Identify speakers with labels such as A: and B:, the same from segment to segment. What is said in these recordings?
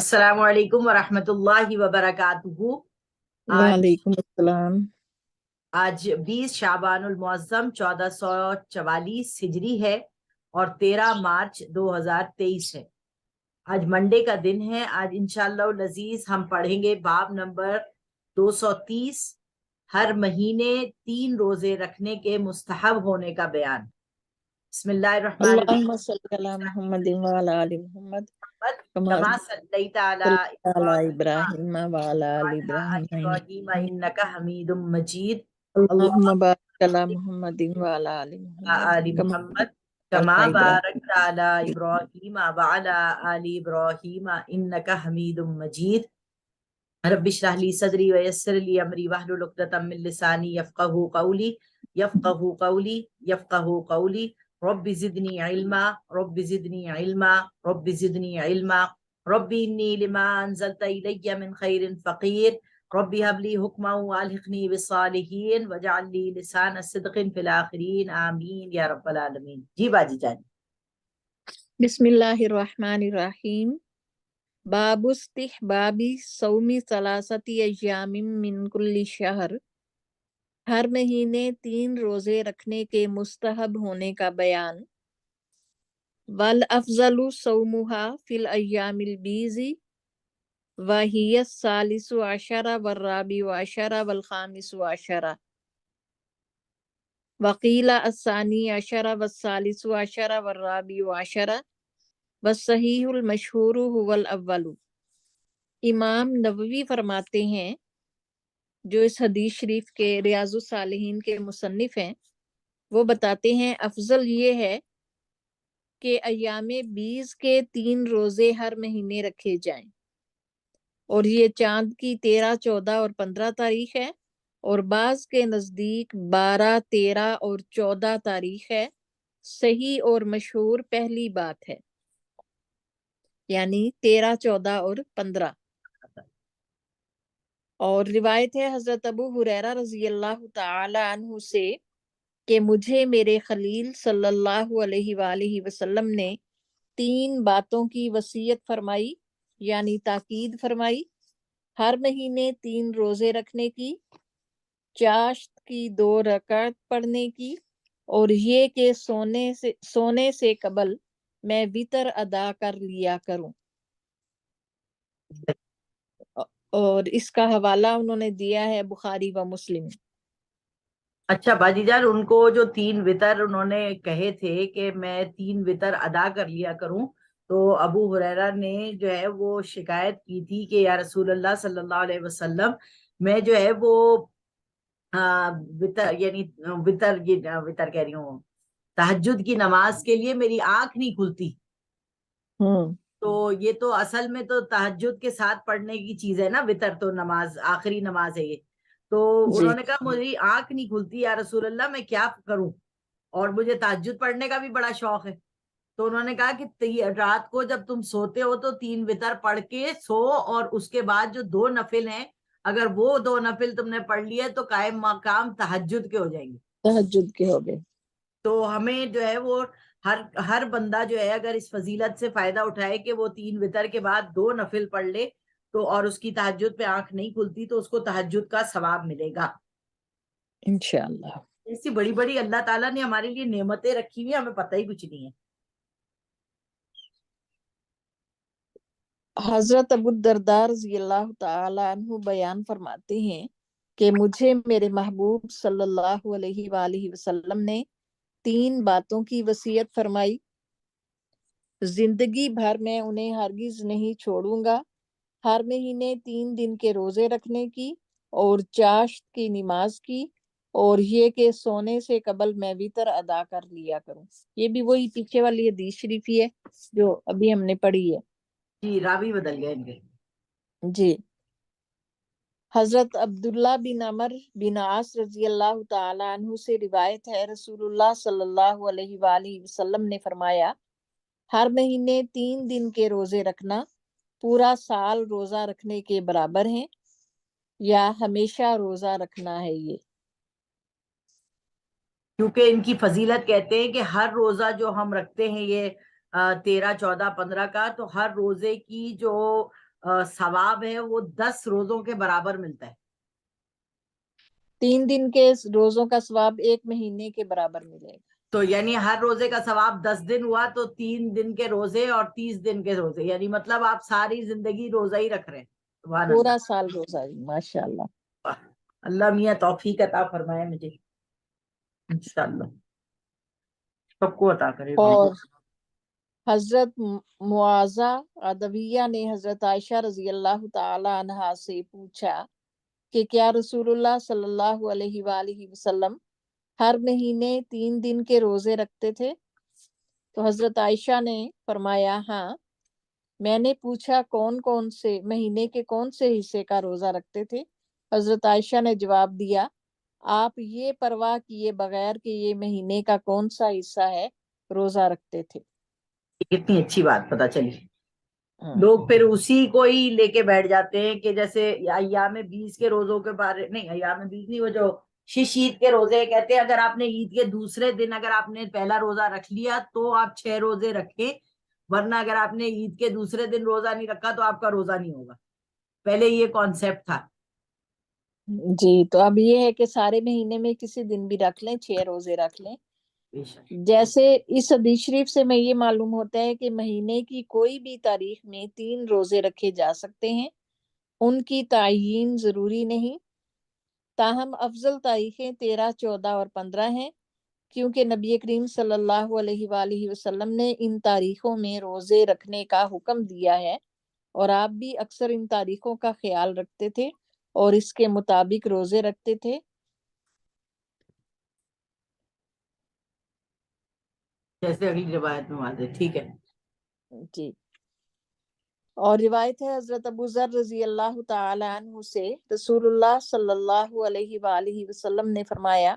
A: السلام علیکم ورحمۃ اللہ وبرکاتہ۔ آج
B: وعلیکم السلام۔
A: آج 20 شعبان المعظم 1444 ہجری ہے اور 13 مارچ 2023 ہے۔ آج منڈے کا دن ہے۔ آج انشاءاللہ العزیز ہم پڑھیں گے باب نمبر 230، ہر مہینے 3 روزے رکھنے کے مستحب ہونے کا بیان۔ بسم اللہ الرحمن
B: اللہم صلی علی محمد وعلی آل محمد کما
A: کما صلیت علی
B: صلی علی
A: ابراہیم
B: ابراہیم وعلی آل ابراہیم
A: ابراہیم انک حمید مجید۔
B: اللہم بارک علی محمد وعلی آل محمد
A: آل
B: کما
A: محمد
B: بارکت
A: کما
B: علی ابراہیم
A: بارکت علی ابراہیم وعلی آل ابراہیم انک حمید مجید۔ رب اشرح لی صدری ویسر لی امری واحلل عقدۃ من لسانی یفقہوا قولی یفقہوا قولی یفقہوا قولی۔ رب زدنی علما رب زدنی علما رب زدنی علما ربی انی لما انزلت الی من خیر فقیر۔ ربی هب لی حکما والحقنی بالصالحین واجعل لی لسان صدق فی الاخرین آمین یا رب العالمین۔ جی باجی جان۔
B: بسم اللہ الرحمن الرحیم۔ باب استحباب صوم ثلاثۃ ایام من کل شہر، ہر مہینے 3 روزے رکھنے کے مستحب ہونے کا بیان۔ والافضل صومها فی الایام البیض وہی الثالث عشر والرابع عشر والخامس عشر وقیل الثانی عشر والثالث عشر والرابع عشر والصحیح المشہور هو الاول۔ امام نووی فرماتے ہیں، جو اس حدیث شریف کے ریاض الصالحین کے مصنف ہیں، وہ بتاتے ہیں افضل یہ ہے کہ ایام بیس کے 3 روزے ہر مہینے رکھے جائیں، اور یہ چاند کی 13، 14 اور 15 تاریخ ہے، اور بعض کے نزدیک 12، 13 اور 14 تاریخ ہے۔ صحیح اور مشہور پہلی بات ہے، یعنی 13، 14 اور 15۔ اور روایت ہے حضرت ابو ہریرہ رضی اللہ تعالی عنہ سے کہ مجھے میرے خلیل صلی اللہ علیہ وآلہ وسلم نے 3 باتوں کی وصیت فرمائی، یعنی تاکید فرمائی: ہر مہینے 3 روزے رکھنے کی، چاشت کی 2 رکعت پڑھنے کی، اور یہ کہ سونے سے قبل میں وتر ادا کر لیا کروں۔ اور اس کا حوالہ انہوں نے دیا ہے بخاری و مسلم۔
A: اچھا باجی جان، ان کو جو 3 وتر انہوں نے کہے تھے کہ میں 3 وتر ادا کر لیا کروں، تو ابو ہریرہ نے جو ہے وہ شکایت کی تھی کہ یا رسول اللہ صلی اللہ علیہ وسلم، میں جو ہے وہ وتر یعنی وتر کہہ رہی ہوں، تہجد کی نماز کے لیے میری آنکھ نہیں کھلتی۔ تو یہ تو اصل میں تو تہجد کے ساتھ پڑھنے کی چیز ہے نا، وتر تو نماز آخری نماز ہے یہ۔ تو انہوں نے کہا مجھے آنکھ نہیں کھلتی یا رسول اللہ، میں کیا کروں، اور مجھے تہجد پڑھنے کا بھی بڑا شوق ہے۔ تو انہوں نے کہا کہ رات کو جب تم سوتے ہو تو 3 وتر پڑھ کے سو، اور اس کے بعد جو 2 نفل ہیں، اگر وہ 2 نفل تم نے پڑھ لیے تو قائم مقام تہجد کے ہو جائیں گے،
B: تہجد کے ہو گئے۔
A: تو ہمیں جو ہے وہ ہر بندہ جو ہے اگر اس فضیلت سے فائدہ اٹھائے کہ وہ 3 وتر کے بعد 2 نفل پڑھ لے، تو اور اس کی تہجد پہ آنکھ نہیں کھلتی تو اس کو تہجد کا ثواب ملے گا
B: انشاءاللہ۔
A: ایسی بڑی بڑی اللہ تعالیٰ نے ہمارے لیے نعمتیں رکھی ہوئی، ہمیں پتہ ہی کچھ نہیں ہے۔
B: حضرت ابو الدرداء رضی اللہ تعالی عنہ بیان فرماتے ہیں کہ مجھے میرے محبوب صلی اللہ علیہ وآلہ وسلم نے 3 باتوں کی وصیت فرمائی، زندگی بھر میں انہیں ہرگز نہیں چھوڑوں گا: ہر مہینے 3 دن کے روزے رکھنے کی، اور چاشت کی نماز کی، اور یہ کہ سونے سے قبل میں وتر ادا کر لیا کروں۔ یہ بھی وہی پیچھے والی حدیث شریف ہی ہے جو ابھی ہم نے پڑھی ہے۔
A: جی راوی بدل گئے ان کے۔
B: جی۔ حضرت عبداللہ بن عمر بن عاص رضی اللہ تعالی عنہ سے روایت ہے، رسول اللہ صلی اللہ علیہ وآلہ وسلم نے فرمایا: ہر مہینے 3 دن کے روزے رکھنا پورا سال روزہ رکھنے کے برابر ہیں، یا ہمیشہ روزہ رکھنا ہے یہ۔
A: کیونکہ ان کی فضیلت کہتے ہیں کہ ہر روزہ جو ہم رکھتے ہیں یہ 13، 14، 15 کا، تو ہر روزے کی جو ثواب ہے وہ 10 روزوں کے برابر ملتا ہے.
B: 3 دن کے روزوں کا ثواب 1 مہینے کے برابر ملے گا.
A: تو یعنی ہر روزے کا ثواب 10 دن ہوا تو 3 دن کے روزے اور 30 دن کے روزے, یعنی مطلب آپ ساری زندگی روزہ ہی رکھ رہے ہیں. سبحان
B: پورا
A: اللہ.
B: سال روزہ. ماشاء اللہ.
A: اللہ میاں توفیق عطا فرمائے مجھے انشاءاللہ, سب کو عطا کرے.
B: اور حضرت معاذہ عدویہ نے حضرت عائشہ رضی اللہ تعالی عنہا سے پوچھا کہ کیا رسول اللہ صلی اللہ علیہ وآلہ وسلم ہر مہینے 3 دن کے روزے رکھتے تھے؟ تو حضرت عائشہ نے فرمایا ہاں. میں نے پوچھا کون سے مہینے کے کون سے حصے کا روزہ رکھتے تھے؟ حضرت عائشہ نے جواب دیا آپ یہ پرواہ کیے بغیر کہ یہ مہینے کا کون سا حصہ ہے روزہ رکھتے تھے.
A: کتنی اچھی بات پتا چلی. لوگ پھر اسی کو ہی لے کے بیٹھ جاتے ہیں کہ جیسے ایام 20 کے روزوں کے بارے نہیں, ایام 20 نہیں, وہ جو شش عید کے روزے کہتے ہیں اگر آپ نے عید کے دوسرے دن اگر آپ نے پہلا روزہ رکھ لیا تو آپ 6 روزے رکھیں, ورنہ اگر آپ نے عید کے دوسرے دن روزہ نہیں رکھا تو آپ کا روزہ نہیں ہوگا. پہلے یہ کانسیپٹ تھا.
B: جی تو اب یہ ہے کہ سارے مہینے میں کسی دن بھی رکھ لیں, 6 روزے رکھ لیں. جیسے اس حدیث شریف سے میں یہ معلوم ہوتا ہے کہ مہینے کی کوئی بھی تاریخ میں 3 روزے رکھے جا سکتے ہیں, ان کی تعیین ضروری نہیں. تاہم افضل تاریخیں 13, 14 اور 15 ہیں, کیونکہ نبی کریم صلی اللہ علیہ وآلہ وسلم نے ان تاریخوں میں روزے رکھنے کا حکم دیا ہے, اور آپ بھی اکثر ان تاریخوں کا خیال رکھتے تھے اور اس کے مطابق روزے رکھتے تھے.
A: جیسے اگلی روایت میں واضح. ٹھیک ہے
B: جی. اور روایت ہے حضرت ابو ذر رضی اللہ تعالی عنہ سے, رسول اللہ صلی اللہ علیہ وآلہ وسلم نے فرمایا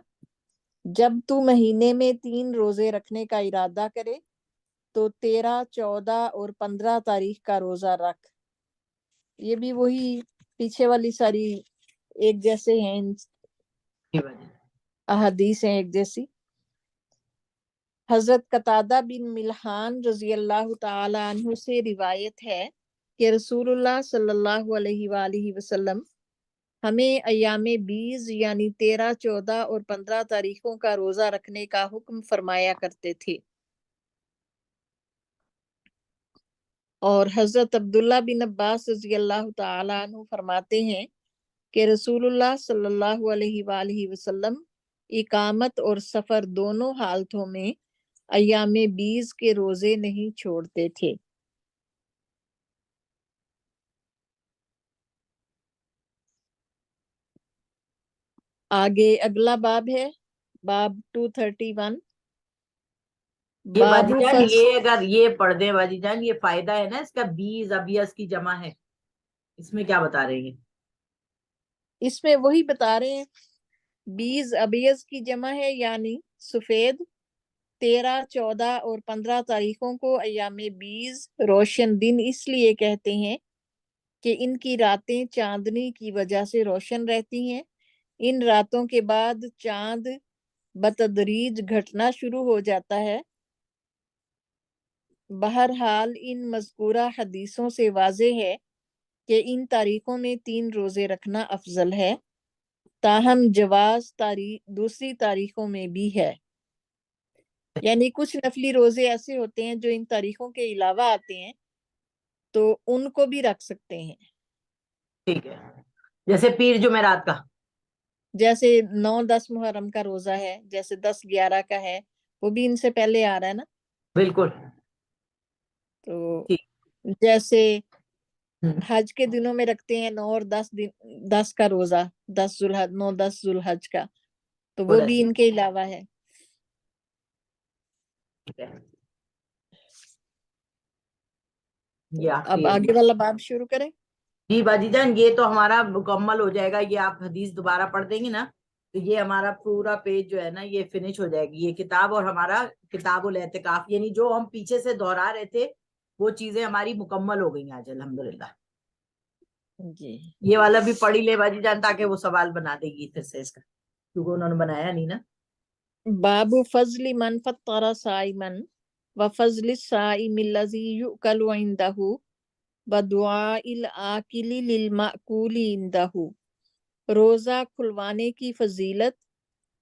B: جب تو مہینے میں 3 روزے رکھنے کا ارادہ کرے تو 13, 14 اور 15 تاریخ کا روزہ رکھ. یہ بھی وہی پیچھے والی ساری ایک جیسے ہیں, احادیث ہیں ایک جیسی. حضرت قتادہ بن ملحان رضی اللہ تعالی عنہ سے روایت ہے کہ رسول اللہ صلی اللہ علیہ وآلہ وسلم ہمیں ایام 20 یعنی 13, 14 اور 15 تاریخوں کا روزہ رکھنے کا حکم فرمایا کرتے تھے. اور حضرت عبداللہ بن عباس رضی اللہ تعالی عنہ فرماتے ہیں کہ رسول اللہ صلی اللہ علیہ وآلہ وسلم اقامت اور سفر دونوں حالتوں میں ایام 20 کے روزے نہیں چھوڑتے تھے. آگے اگلا باب ہے باب 231.
A: یہ باجی جان یہ اگر یہ پڑھ دیں باجی جان, یہ فائدہ ہے نا اس کا, 20 ابیض کی جمع ہے, اس میں کیا بتا رہے ہیں؟
B: اس میں وہی بتا رہے ہیں 20 ابیض کی جمع ہے یعنی سفید. 13, 14 اور 15 تاریخوں کو ایام 20 روشن دن اس لیے کہتے ہیں کہ ان کی راتیں چاندنی کی وجہ سے روشن رہتی ہیں. ان راتوں کے بعد چاند بتدریج گھٹنا شروع ہو جاتا ہے. بہرحال ان مذکورہ حدیثوں سے واضح ہے کہ ان تاریخوں میں 3 روزے رکھنا افضل ہے, تاہم جواز دوسری تاریخوں میں بھی ہے. یعنی کچھ نفلی روزے ایسے ہوتے ہیں جو ان تاریخوں کے علاوہ آتے ہیں تو ان کو بھی رکھ سکتے ہیں.
A: ٹھیک ہے, جیسے پیر جمعرات کا,
B: جیسے 9, 10 محرم کا روزہ ہے, جیسے 10, 11 کا ہے, وہ بھی ان سے پہلے آ رہا ہے نا.
A: بالکل.
B: تو جیسے حج کے دنوں میں رکھتے ہیں 9 اور 10 کا روزہ, 10 ذوالحج, 9, 10 ذوالحج کا, تو وہ بھی ان کے علاوہ ہے. اب آگے والا باب شروع کریں.
A: جی باجی جان, یہ تو ہمارا مکمل ہو جائے گا. یہ آپ حدیث دوبارہ پڑھ دیں گی نا تو یہ ہمارا پورا پیج جو ہے نا یہ فنش ہو جائے گی یہ کتاب, اور ہمارا کتاب الاعتکاف, یعنی جو ہم پیچھے سے دہرا رہے تھے وہ چیزیں ہماری مکمل ہو گئی آج الحمدللہ.
B: جی
A: یہ والا بھی پڑھ ہی لے باجی جان تاکہ وہ سوال بنا دے گی پھر سے اس کا, کیونکہ انہوں نے بنایا نہیں نا.
B: باب فضل من فطر صائما وفضل الصائم الذي يؤكل عنده. بدعاء الآکل للمأکول عندہ، روزہ کھلوانے کی فضیلت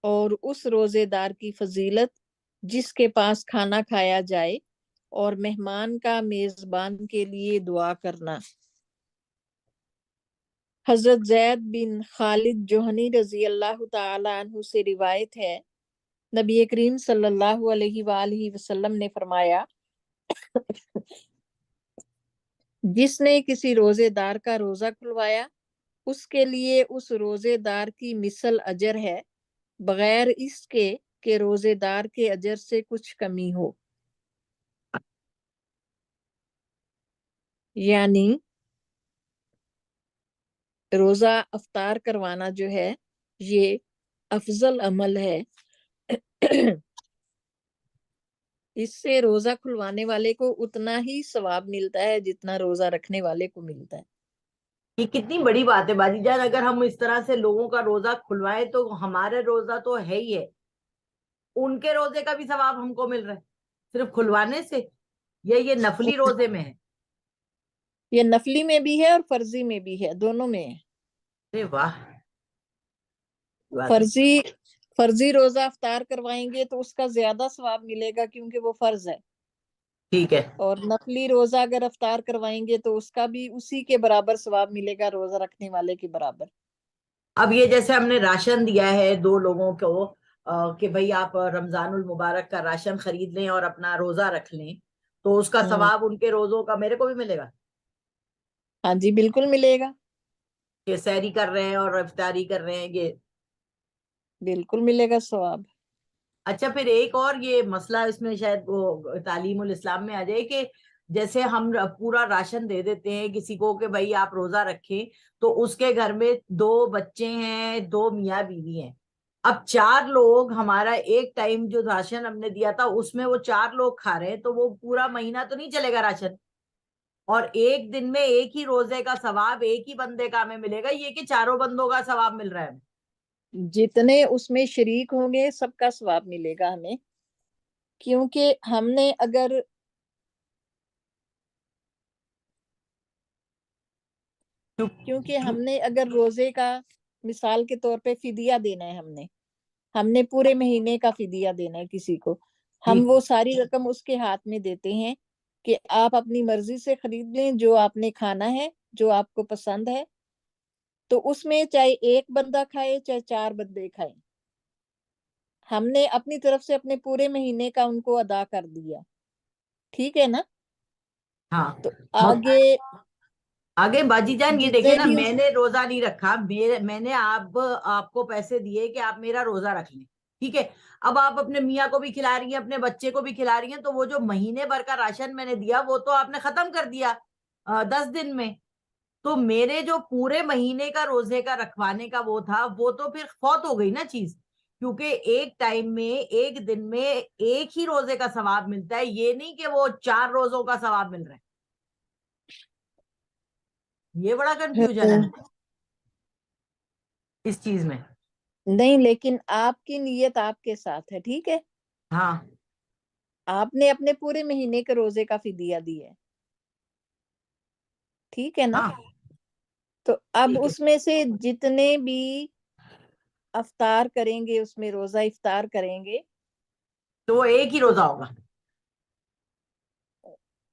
B: اور اس روزے دار کی فضیلت جس کے پاس کھانا کھایا جائے، اور مہمان کا میزبان کے لیے دعا کرنا۔ حضرت زید بن خالد جوہنی رضی اللہ تعالی عنہ سے روایت ہے، نبی کریم صلی اللہ علیہ وآلہ وسلم نے فرمایا، جس نے کسی روزے دار کا روزہ کھلوایا اس کے لیے اس روزے دار کی مثل اجر ہے، بغیر اس کے کہ روزے دار کے اجر سے کچھ کمی ہو۔ یعنی روزہ افطار کروانا جو ہے یہ افضل عمل ہے، اس سے روزہ کھلوانے والے کو اتنا ہی ثواب ملتا ہے جتنا روزہ رکھنے والے کو ملتا ہے۔
A: یہ کتنی بڑی بات ہے باجی جان، اگر ہم اس طرح سے لوگوں کا روزہ کھلوائیں تو ہمارے روزہ تو ہے ہی ہے، ان کے روزے کا بھی ثواب ہم کو مل رہا ہے صرف کھلوانے سے، یا یہ نفلی روزے میں ہے؟
B: یہ نفلی میں بھی ہے اور فرضی میں بھی ہے، دونوں میں ہے۔
A: ارے واہ،
B: فرضی روزہ افطار کروائیں گے تو اس کا زیادہ ثواب ملے گا کیونکہ وہ فرض ہے،
A: ٹھیک ہے۔
B: اور نفلی روزہ اگر افطار کروائیں گے تو اس کا بھی اسی کے برابر ثواب ملے گا، روزہ رکھنے والے کے برابر۔
A: اب یہ جیسے ہم نے راشن دیا ہے دو لوگوں کو کہ بھئی آپ رمضان المبارک کا راشن خرید لیں اور اپنا روزہ رکھ لیں، تو اس کا ثواب ان کے روزوں کا میرے کو بھی ملے گا؟
B: ہاں جی بالکل ملے گا،
A: کہ سحری کر رہے ہیں اور افطاری کر رہے ہیں یہ؟
B: بالکل ملے گا ثواب۔
A: اچھا، پھر ایک اور یہ مسئلہ اس میں شاید وہ تعلیم الاسلام میں آ جائے کہ جیسے ہم پورا راشن دے دیتے ہیں کسی کو کہ بھائی آپ روزہ رکھیں، تو اس کے گھر میں 2 بچے ہیں، 2 میاں بیوی ہیں، اب 4 لوگ ہمارا ایک ٹائم جو راشن ہم نے دیا تھا اس میں وہ 4 لوگ کھا رہے ہیں، تو وہ پورا مہینہ تو نہیں چلے گا راشن، اور ایک دن میں ایک ہی روزے کا ثواب ایک ہی بندے کا ہمیں ملے گا، یہ کہ چاروں بندوں کا ثواب مل رہا ہے؟
B: جتنے اس میں شریک ہوں گے سب کا ثواب ملے گا ہمیں، کیونکہ ہم نے اگر روزے کا مثال کے طور پہ فدیہ دینا ہے، ہم نے پورے مہینے کا فدیہ دینا ہے کسی کو، ہم وہ ساری رقم اس کے ہاتھ میں دیتے ہیں کہ آپ اپنی مرضی سے خرید لیں جو آپ نے کھانا ہے، جو آپ کو پسند ہے، تو اس میں چاہے ایک بندہ کھائے چاہے 4 بندے کھائیں، ہم نے اپنی طرف سے اپنے پورے مہینے کا ان کو ادا کر دیا، ٹھیک ہے نا؟
A: ہاں،
B: تو آگے
A: باجی جان یہ دیکھیں
B: جتنے
A: نا،
B: بھی
A: میں نے روزہ نہیں رکھا، میں نے آپ کو پیسے دیے کہ آپ میرا روزہ رکھ لیں، ٹھیک ہے، اب آپ اپنے میاں کو بھی کھلا رہی ہیں، اپنے بچے کو بھی کھلا رہی ہیں، تو وہ جو مہینے بھر کا راشن میں نے دیا وہ تو آپ نے ختم کر دیا 10 دن میں، تو میرے جو پورے مہینے کا روزے کا رکھوانے کا وہ تھا وہ تو پھر فوت ہو گئی نا چیز، کیونکہ ایک ٹائم میں ایک دن میں ایک ہی روزے کا ثواب ملتا ہے، یہ نہیں کہ وہ 4 روزوں کا ثواب مل رہا ہے، یہ بڑا کنفیوژن ہے اس چیز میں۔
B: نہیں، لیکن آپ کی نیت آپ کے ساتھ ہے، ٹھیک ہے،
A: ہاں،
B: آپ نے اپنے پورے مہینے کے روزے کا فدیہ دیا ہے، ٹھیک ہے نا؟
A: ہاں،
B: تو اب
A: ٹھیک ہے،
B: اس میں سے جتنے بھی افطار کریں گے، اس میں روزہ افطار کریں گے،
A: تو وہ ایک ہی
B: تو
A: روزہ ہوگا؟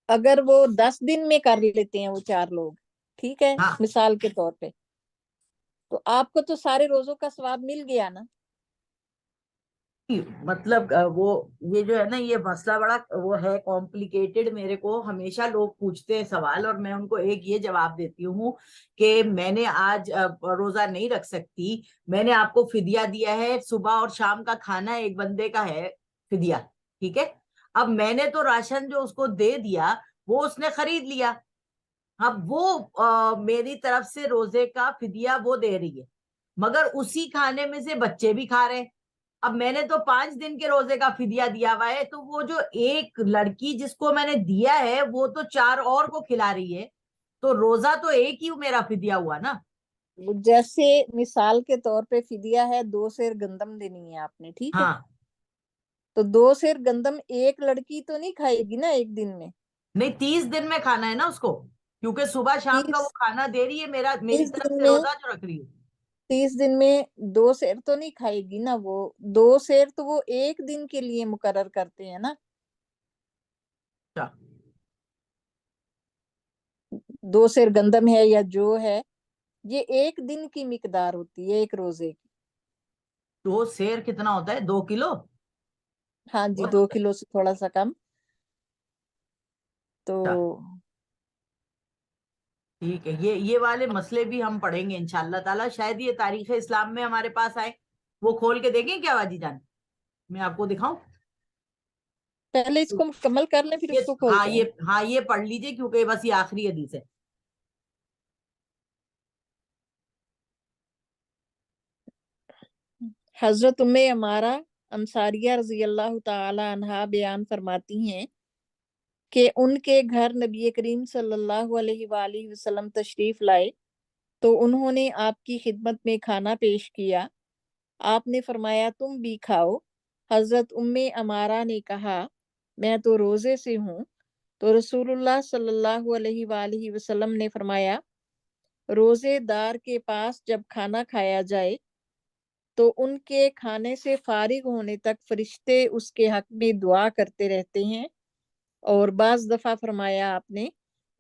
B: اگر وہ 10 دن میں کر لیتے ہیں وہ 4 لوگ، ٹھیک ہے،
A: ہاں،
B: مثال کے طور پہ، تو آپ کو تو سارے روزوں کا ثواب مل گیا نا۔
A: مطلب وہ یہ جو ہے نا یہ مسئلہ بڑا وہ ہے کمپلیکیٹڈ، میرے کو ہمیشہ لوگ پوچھتے ہیں سوال اور میں ان کو ایک یہ جواب دیتی ہوں کہ میں نے آج روزہ نہیں رکھ سکتی، میں نے آپ کو فدیہ دیا ہے، صبح اور شام کا کھانا ایک بندے کا ہے فدیہ، ٹھیک ہے، اب میں نے تو راشن جو اس کو دے دیا وہ اس نے خرید لیا، اب وہ میری طرف سے روزے کا فدیہ وہ دے رہی ہے، مگر اسی کھانے میں سے بچے بھی کھا رہے ہیں، اب میں نے تو 5 دن کے روزے کا فدیہ دیا ہوا ہے، تو وہ جو ایک لڑکی جس کو میں نے دیا ہے وہ تو 4 اور کو کھلا رہی ہے، تو روزہ تو ایک ہی میرا فدیہ ہوا نا۔
B: جیسے مثال کے طور پہ فدیہ ہے 2 سیر گندم دینی ہے آپ نے، ٹھیک ہے،
A: ہاں،
B: تو 2 سیر گندم ایک لڑکی تو نہیں کھائے گی نا ایک دن میں،
A: نہیں 30 دن میں کھانا ہے نا اس کو۔ کیونکہ صبح شام کا وہ کھانا دے رہی ہے، میری طرف سے روزہ جو رکھ رہی ہے.
B: 30 دن میں 2 سیر تو نہیں کھائے گی نا، وہ 2 سیر تو وہ 1 دن کے لیے مقرر کرتے ہیں نا. 2 سیر گندم ہے یا جو ہے، یہ 1 دن کی مقدار ہوتی ہے ایک روزے کی.
A: 2 سیر کتنا ہوتا ہے؟ 2 کلو.
B: ہاں جی، 2 کلو سے تھوڑا سا کم. تو
A: ٹھیک ہے، یہ والے مسئلے بھی ہم پڑھیں گے انشاءاللہ تعالیٰ. شاید یہ تاریخ اسلام میں ہمارے پاس آئے. وہ کھول کے دیکھیں کیا باجی جان؟ میں آپ کو دکھاؤں.
B: پہلے اس کو مکمل کر لیں پھر اس کو کھولتے ہیں.
A: ہاں یہ پڑھ لیجئے کیونکہ بس یہ آخری حدیث ہے.
B: حضرت ام عمارہ انصاریہ رضی اللہ تعالی عنہا بیان فرماتی ہیں کہ ان کے گھر نبی کریم صلی اللہ علیہ وآلہ وسلم تشریف لائے تو انہوں نے آپ کی خدمت میں کھانا پیش کیا. آپ نے فرمایا تم بھی کھاؤ. حضرت ام عمارہ نے کہا میں تو روزے سے ہوں. تو رسول اللہ صلی اللہ علیہ وآلہ وسلم نے فرمایا روزے دار کے پاس جب کھانا کھایا جائے تو ان کے کھانے سے فارغ ہونے تک فرشتے اس کے حق میں دعا کرتے رہتے ہیں. اور بعض دفعہ فرمایا آپ نے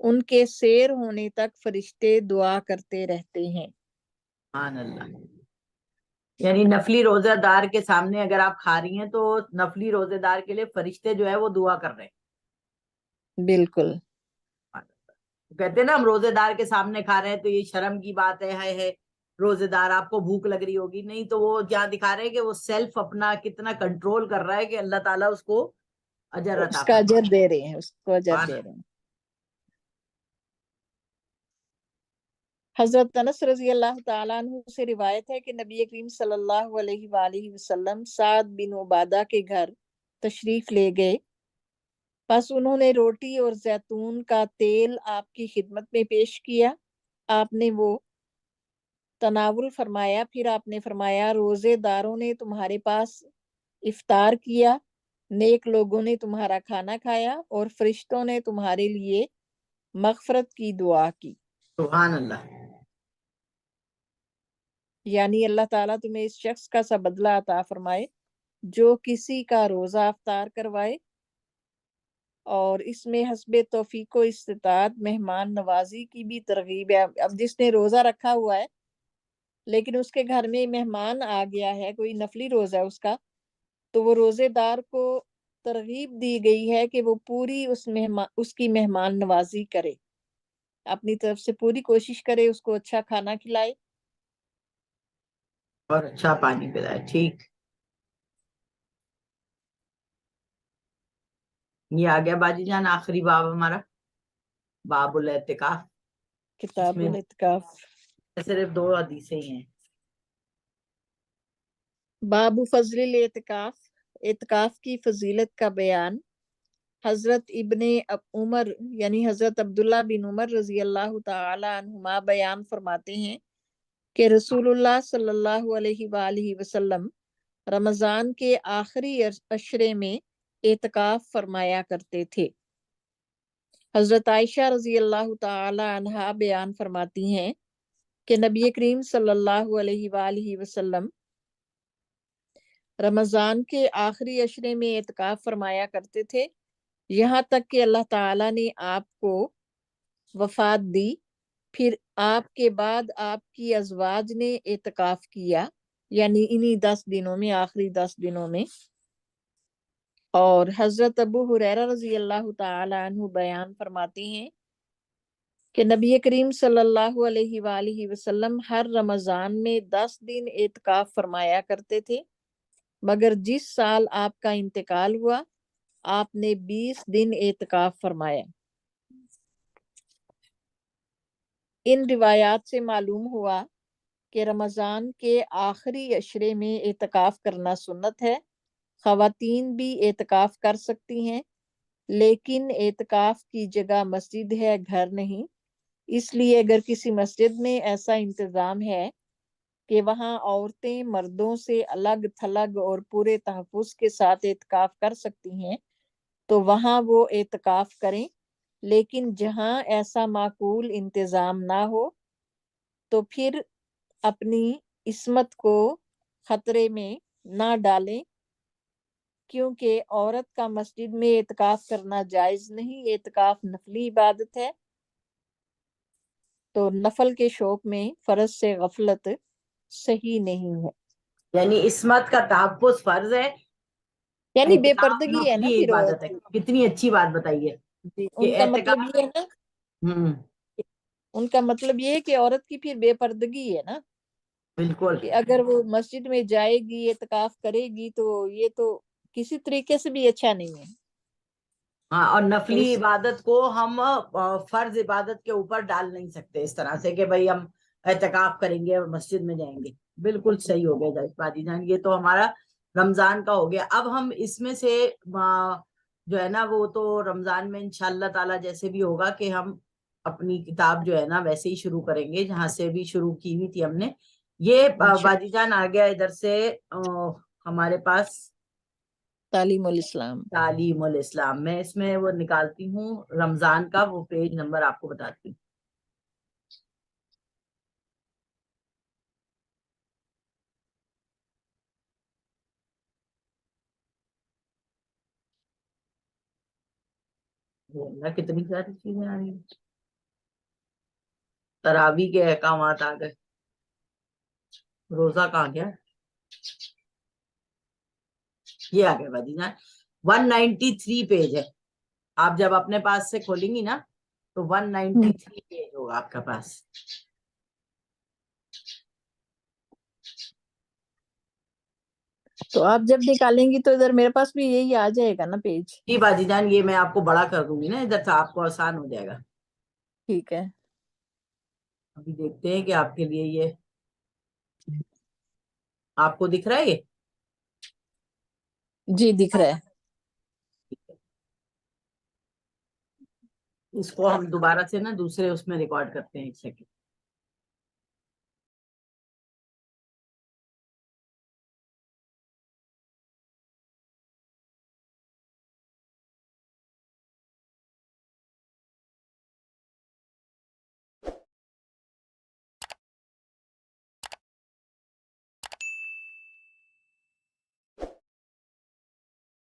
B: ان کے سیر ہونے تک فرشتے دعا کرتے رہتے ہیں.
A: سبحان اللہ. یعنی نفلی روزہ دار کے سامنے اگر آپ کھا رہی ہیں تو نفلی روزے دار کے لیے فرشتے جو ہے وہ دعا کر رہے ہیں.
B: بالکل.
A: کہتے ہیں نا ہم روزے دار کے سامنے کھا رہے ہیں تو یہ شرم کی بات ہے. روزے دار آپ کو بھوک لگ رہی ہوگی، نہیں تو وہ جہاں دکھا رہے ہیں کہ وہ سیلف اپنا کتنا کنٹرول کر رہا ہے کہ اللہ تعالیٰ اس کو اجر عطا
B: اس کا
A: فرمائے.
B: اجر دے رہے ہیں، اس کو اجر دے رہے ہیں. حضرت انس رضی اللہ تعالیٰ عنہ سے روایت ہے کہ نبی کریم صلی اللہ علیہ وآلہ وسلم سعد بن عبادہ کے گھر تشریف لے گئے. پس انہوں نے روٹی اور زیتون کا تیل آپ کی خدمت میں پیش کیا. آپ نے وہ تناول فرمایا. پھر آپ نے فرمایا روزے داروں نے تمہارے پاس افطار کیا، نیک لوگوں نے تمہارا کھانا کھایا اور فرشتوں نے تمہارے لیے مغفرت کی دعا کی.
A: سبحان اللہ.
B: یعنی اللہ تعالیٰ تمہیں اس شخص کا سا بدلہ عطا فرمائے جو کسی کا روزہ افطار کروائے. اور اس میں حسب توفیق و استطاعت مہمان نوازی کی بھی ترغیب ہے. اب جس نے روزہ رکھا ہوا ہے لیکن اس کے گھر میں مہمان آ گیا ہے، کوئی نفلی روزہ ہے اس کا، تو وہ روزے دار کو ترغیب دی گئی ہے کہ وہ پوری اس کی مہمان نوازی کرے، اپنی طرف سے پوری کوشش کرے، اس کو اچھا کھانا کھلائے
A: اور اچھا پانی پلائے. ٹھیک، یہ آ گیا باجی جان آخری باب ہمارا، باب الاعتکاف.
B: کتاب الاعتکاف.
A: صرف 2 حدیثیں ہی ہیں.
B: باب فضل الاعتکاف، اعتکاف کی فضیلت کا بیان. حضرت ابن عمر یعنی حضرت عبداللہ بن عمر رضی اللہ تعالی عنہما بیان فرماتے ہیں کہ رسول اللہ صلی اللہ علیہ وآلہ وسلم رمضان کے آخری عشرے میں اعتکاف فرمایا کرتے تھے. حضرت عائشہ رضی اللہ تعالی عنہا بیان فرماتی ہیں کہ نبی کریم صلی اللہ علیہ وآلہ وسلم رمضان کے آخری عشرے میں اعتکاف فرمایا کرتے تھے یہاں تک کہ اللہ تعالیٰ نے آپ کو وفات دی. پھر آپ کے بعد آپ کی ازواج نے اعتکاف کیا، یعنی انہی 10 دنوں میں، آخری 10 دنوں میں. اور حضرت ابو ہریرہ رضی اللہ تعالی عنہ بیان فرماتے ہیں کہ نبی کریم صلی اللہ علیہ وآلہ وسلم ہر رمضان میں 10 دن اعتکاف فرمایا کرتے تھے، مگر جس سال آپ کا انتقال ہوا آپ نے 20 دن اعتکاف فرمایا. ان روایات سے معلوم ہوا کہ رمضان کے آخری عشرے میں اعتکاف کرنا سنت ہے. خواتین بھی اعتکاف کر سکتی ہیں، لیکن اعتکاف کی جگہ مسجد ہے، گھر نہیں. اس لیے اگر کسی مسجد میں ایسا انتظام ہے کہ وہاں عورتیں مردوں سے الگ تھلگ اور پورے تحفظ کے ساتھ اعتکاف کر سکتی ہیں تو وہاں وہ اعتکاف کریں. لیکن جہاں ایسا معقول انتظام نہ ہو تو پھر اپنی عصمت کو خطرے میں نہ ڈالیں، کیونکہ عورت کا مسجد میں اعتکاف کرنا جائز نہیں۔ اعتکاف نفلی عبادت ہے، تو نفل کے شوق میں فرض سے غفلت صحیح نہیں ہے۔
A: یعنی عصمت کا تحفظ فرض ہے،
B: یعنی بے
A: اعتکاف
B: پردگی ہے نا
A: نفلی
B: پھر
A: عبادت ہے۔ کتنی اچھی بات بتائیے
B: جی،
A: کہ
B: ان کا مطلب
A: اعتکاف،
B: یہ ہے نا،
A: ہوں،
B: ان کا مطلب یہ ہے کہ عورت کی پھر بے پردگی ہے نا،
A: بالکل،
B: کہ اگر وہ مسجد میں جائے گی، اعتکاف کرے گی، تو یہ تو کسی طریقے سے بھی اچھا نہیں ہے۔
A: ہاں، اور
B: تو
A: نفلی
B: اس
A: عبادت کو ہم فرض عبادت کے اوپر ڈال نہیں سکتے اس طرح سے کہ بھائی ہم اعتکاف کریں گے اور مسجد میں جائیں گے۔ بالکل صحیح ہو گیا باجی جان، یہ تو ہمارا رمضان کا ہو گیا۔ اب ہم اس میں سے جو ہے نا، وہ تو رمضان میں انشاءاللہ تعالی جیسے بھی ہوگا کہ ہم اپنی کتاب جو ہے نا ویسے ہی شروع کریں گے جہاں سے بھی شروع کی ہوئی تھی ہم نے۔ یہ باجی جان آ گیا ادھر سے ہمارے پاس
B: تعلیم الاسلام۔
A: تعلیم الاسلام، میں اس میں وہ نکالتی ہوں رمضان کا، وہ پیج نمبر آپ کو بتاتی ہوں۔ اللہ کتنی ساری چیزیں آ رہی ہیں، تراویح کے احکامات آ گئے، روزہ کہاں گیا، یہ آ گیا باجی جان، 193 پیج ہے۔ آپ جب اپنے پاس سے کھولیں گی نا تو 193 پیج ہوگا آپ کے پاس۔
B: تو آپ جب نکالیں گی تو ادھر میرے پاس بھی یہی آ جائے گا نا پیج؟
A: جی باجی جان، یہ میں آپ کو بڑا کر دوں گی نا ادھر سے، آپ کو آسان ہو جائے گا۔
B: ٹھیک ہے،
A: ابھی دیکھتے ہیں کہ آپ کے لیے یہ آپ کو دکھ رہا ہے، یہ
B: جی دکھ رہا ہے۔
A: اس کو ہم دوبارہ سے نا دوسرے اس میں ریکارڈ کرتے ہیں، ایک سیکنڈ۔